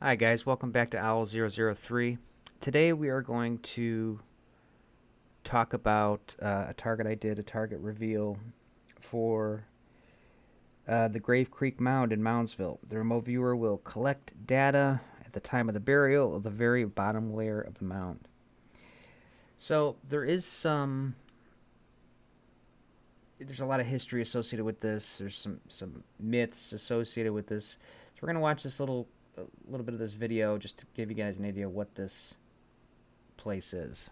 Hi guys, welcome back to Owl003. Today we are going to talk about a target reveal for the Grave Creek Mound in Moundsville. The remote viewer will collect data at the time of the burial of the very bottom layer of the mound. So there's a lot of history associated with this. There's some myths associated with this. So we're going to watch this a little bit of this video just to give you guys an idea of what this place is.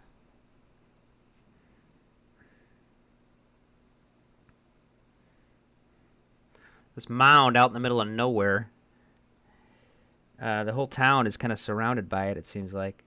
This mound out in the middle of nowhere. The whole town is kind of surrounded by it, it seems like.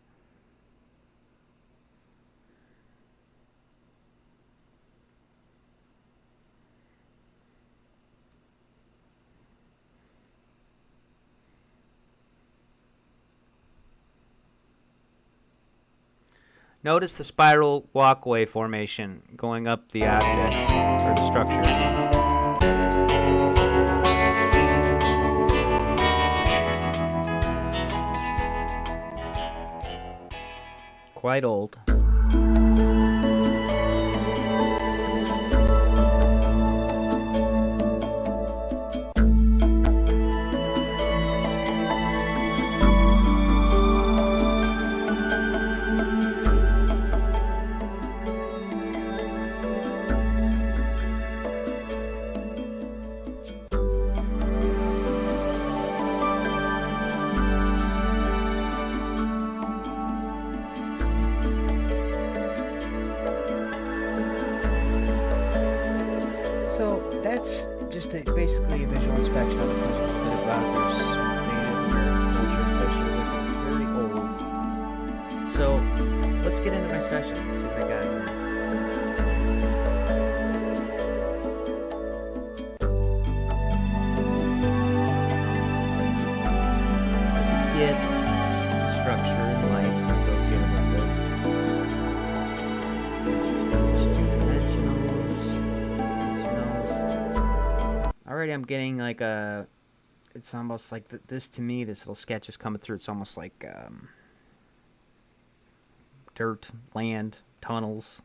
Notice the spiral walkway formation going up the object or the structure. Quite old. So that's just basically a visual inspection of it. Tells you a bit about their Native American culture associated with it. It's very old. So let's get into my session. Let's see what I got here. Get structure and life associated with this. This is two-dimensionals. Already I'm getting like a, it's almost like this to me, this little sketch is coming through. It's almost like dirt, land, tunnels.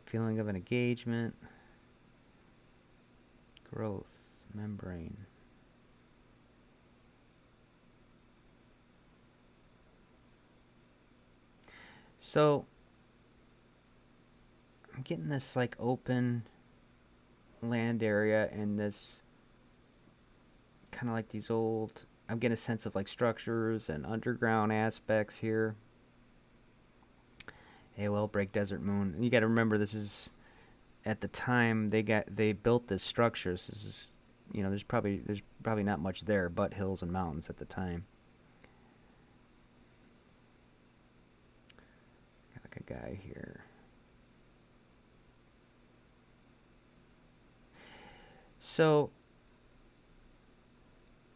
Feeling of an engagement. Growth, membrane. So I'm getting this like open land area and this kind of like these old, I'm getting a sense of like structures and underground aspects here. AOL Break Desert Moon. And you got to remember, this is at the time they built this structure. This is, you know, there's probably not much there but hills and mountains at the time. Got like a guy here. So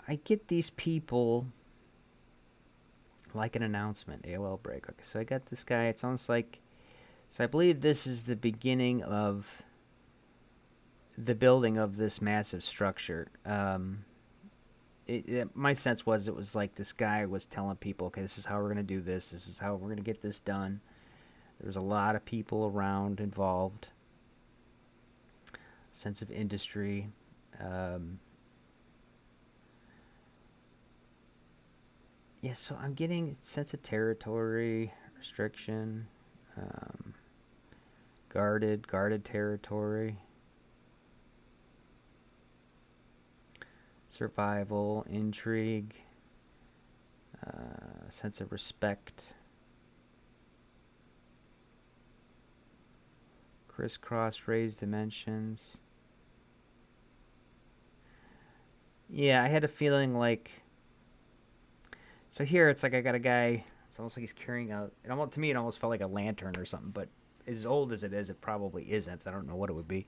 I get these people like an announcement, AOL break. Okay, so I got this guy. It's almost like, so I believe this is the beginning of the building of this massive structure. My sense was it was like this guy was telling people, okay, this is how we're going to do this. This is how we're going to get this done. There's a lot of people around involved. Sense of industry. Yeah, so I'm getting a sense of territory, restriction, guarded territory, survival, intrigue, sense of respect, crisscross, raised dimensions. Yeah, I had a feeling like, so here it's like I got a guy, it's almost like he's carrying out, to me it almost felt like a lantern or something, but as old as it is, it probably isn't. I don't know what it would be.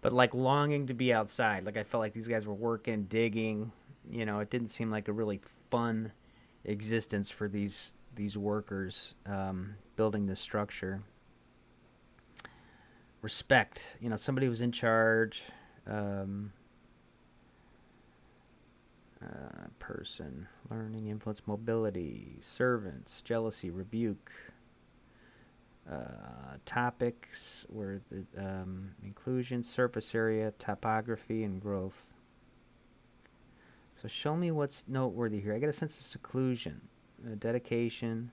But like longing to be outside. Like I felt like these guys were working, digging. You know, it didn't seem like a really fun existence for these workers building this structure. Respect. You know, somebody was in charge. person, learning, influence, mobility, servants, jealousy, rebuke. Topics were the inclusion, surface area, topography, and growth. So show me what's noteworthy here. I get a sense of seclusion, dedication.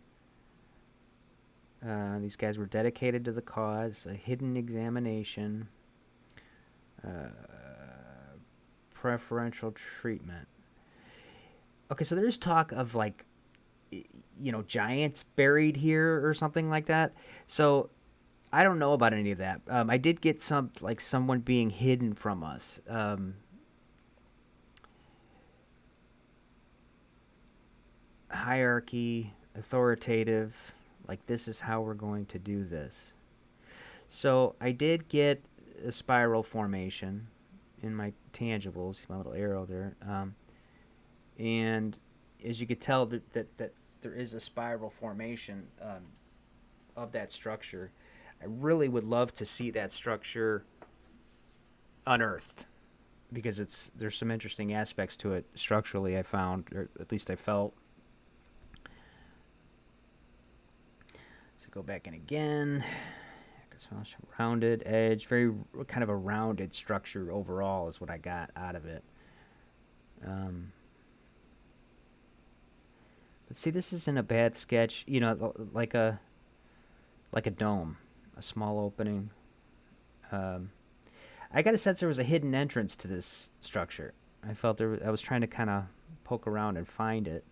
These guys were dedicated to the cause, a hidden examination, uh, preferential treatment. Okay, so there's talk of like, giants buried here or something like that. So I don't know about any of that. I did get someone being hidden from us. Hierarchy, authoritative, like this is how we're going to do this. So I did get a spiral formation in my tangibles, my little arrow there. And as you could tell, that there is a spiral formation of that structure. I really would love to see that structure unearthed because there's some interesting aspects to it structurally. I found, or at least I felt. So go back in again. Rounded edge, very kind of a rounded structure overall is what I got out of it. But see, this isn't a bad sketch. Like a dome, a small opening. I got a sense there was a hidden entrance to this structure. I felt I was trying to kind of poke around and find it.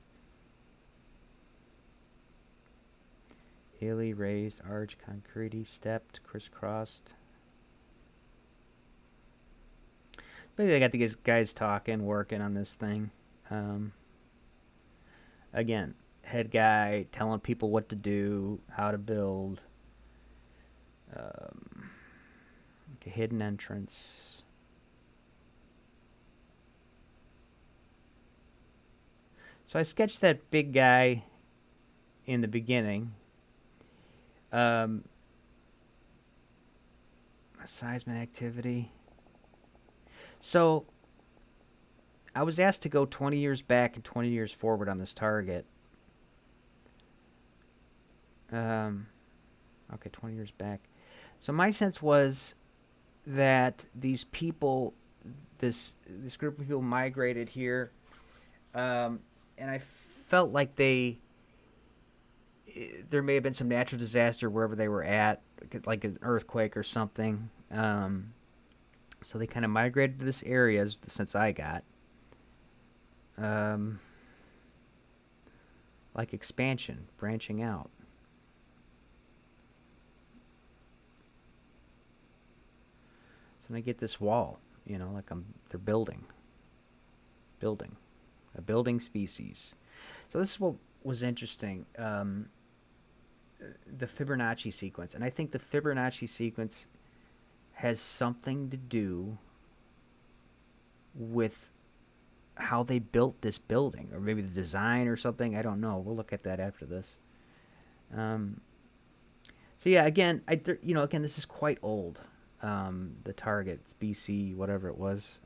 Hilly, raised, arch, concrete, stepped, crisscrossed. Maybe I got these guys talking, working on this thing. Again, head guy telling people what to do, how to build. Like a hidden entrance. So I sketched that big guy in the beginning. Seismic activity. So I was asked to go 20 years back and 20 years forward on this target. Okay, 20 years back. So my sense was that these people, this group of people migrated here, and I felt like there may have been some natural disaster wherever they were at, like an earthquake or something. So they kind of migrated to this area, is the sense I got. Like expansion, branching out. So when I get this wall, like they're building a building species. So this is what was interesting. The Fibonacci sequence, and I think the Fibonacci sequence has something to do with how they built this building, or maybe the design or something. I don't know. We'll look at that after this. So yeah, again, again, this is quite old. The target, it's BC, whatever it was.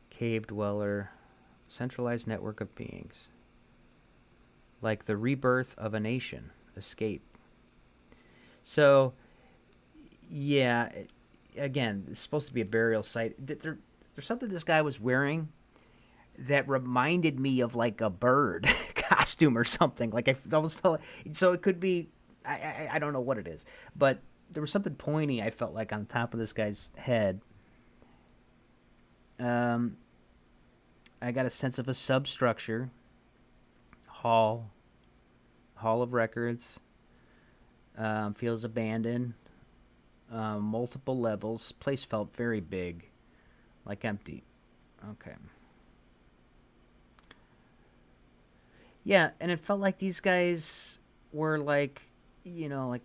Cave dweller, centralized network of beings. Like the rebirth of a nation, escape. So, yeah, again, it's supposed to be a burial site. There's something this guy was wearing that reminded me of like a bird costume or something. Like I almost felt so it could be, I don't know what it is, but there was something pointy I felt like on top of this guy's head. I got a sense of a substructure, hall of records. Feels abandoned. Multiple levels. Place felt very big, like empty. Okay. Yeah, and it felt like these guys were like, like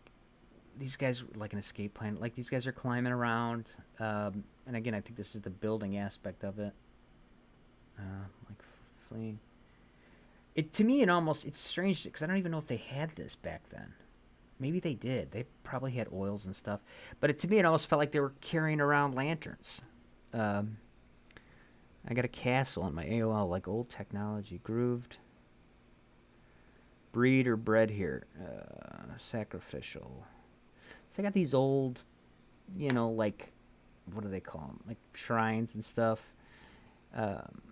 these guys were like an escape plan. Like these guys are climbing around. And again, I think this is the building aspect of it. Like fleeing. To me, it's strange because I don't even know if they had this back then. Maybe they did. They probably had oils and stuff. But to me, it almost felt like they were carrying around lanterns. I got a castle in my AOL, like old technology, grooved. Breed or bred here. Sacrificial. So I got these old, like, what do they call them? Like shrines and stuff. Um,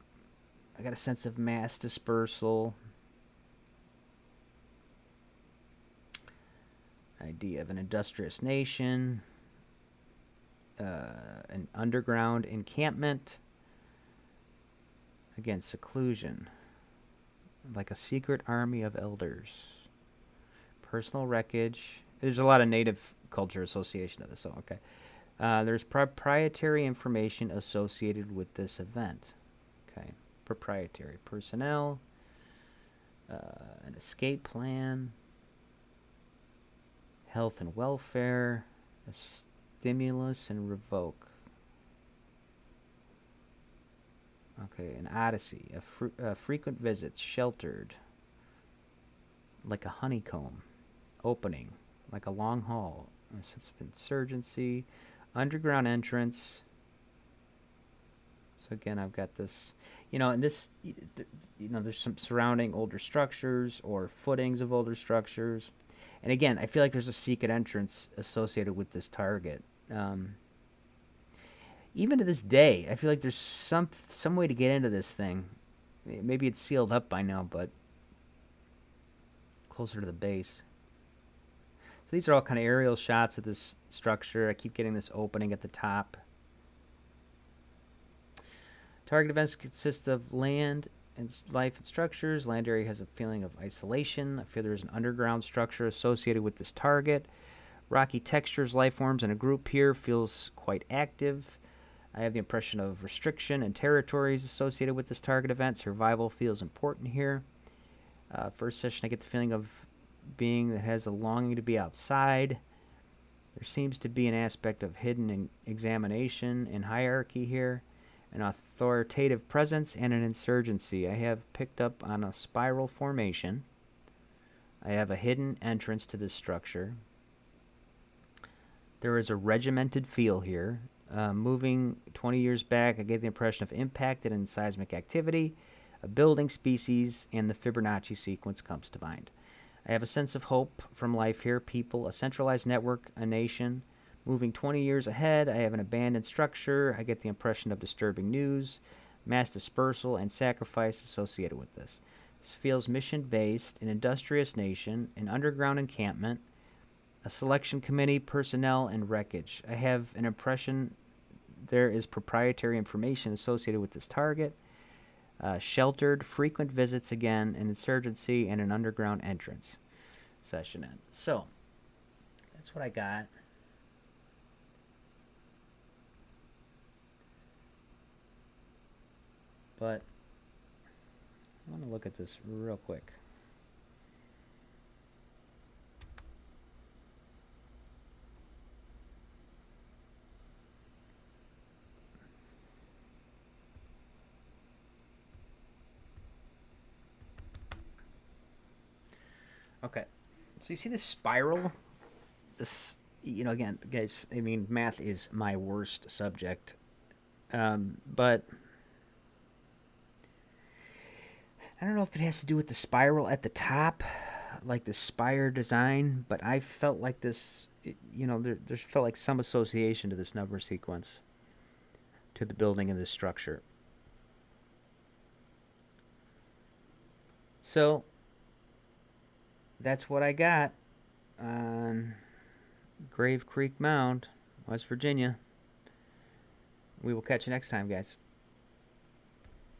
I got a sense of mass dispersal. Idea of an industrious nation. An underground encampment. Again, seclusion. Like a secret army of elders. Personal wreckage. There's a lot of native culture association to this, so okay. There's proprietary information associated with this event. Okay, proprietary personnel, an escape plan, health and welfare, a stimulus and revoke. Okay, an odyssey, frequent visits, sheltered, like a honeycomb, opening, like a long hall, a sense of insurgency, underground entrance. So again, I've got this, and this, there's some surrounding older structures or footings of older structures. And again, I feel like there's a secret entrance associated with this target. Even to this day, I feel like there's some way to get into this thing. Maybe it's sealed up by now, but closer to the base. So these are all kind of aerial shots of this structure. I keep getting this opening at the top. Target events consist of land and life and structures. Land area has a feeling of isolation. I feel there's an underground structure associated with this target. Rocky textures, life forms, and a group here feels quite active. I have the impression of restriction and territories associated with this target event. Survival feels important here. First session, I get the feeling of being that has a longing to be outside. There seems to be an aspect of hidden examination and hierarchy here, an authoritative presence, and an insurgency. I have picked up on a spiral formation. I have a hidden entrance to this structure. There is a regimented feel here. Moving 20 years back, I get the impression of impacted and seismic activity. A building species and the Fibonacci sequence comes to mind. I have a sense of hope from life here, people, a centralized network, a nation. Moving 20 years ahead, I have an abandoned structure. I get the impression of disturbing news, mass dispersal, and sacrifice associated with this. This feels mission-based, an industrious nation, an underground encampment, a selection committee, personnel, and wreckage. I have an impression there is proprietary information associated with this target. Sheltered, frequent visits again, an insurgency, and an underground entrance. Session end. So, that's what I got. But, I want to look at this real quick. Okay, so you see this spiral? This, again, guys, I mean, math is my worst subject. But I don't know if it has to do with the spiral at the top, like the spire design, but I felt like this, there felt like some association to this number sequence, to the building of this structure. So, that's what I got on Grave Creek Mound, West Virginia. We will catch you next time, guys.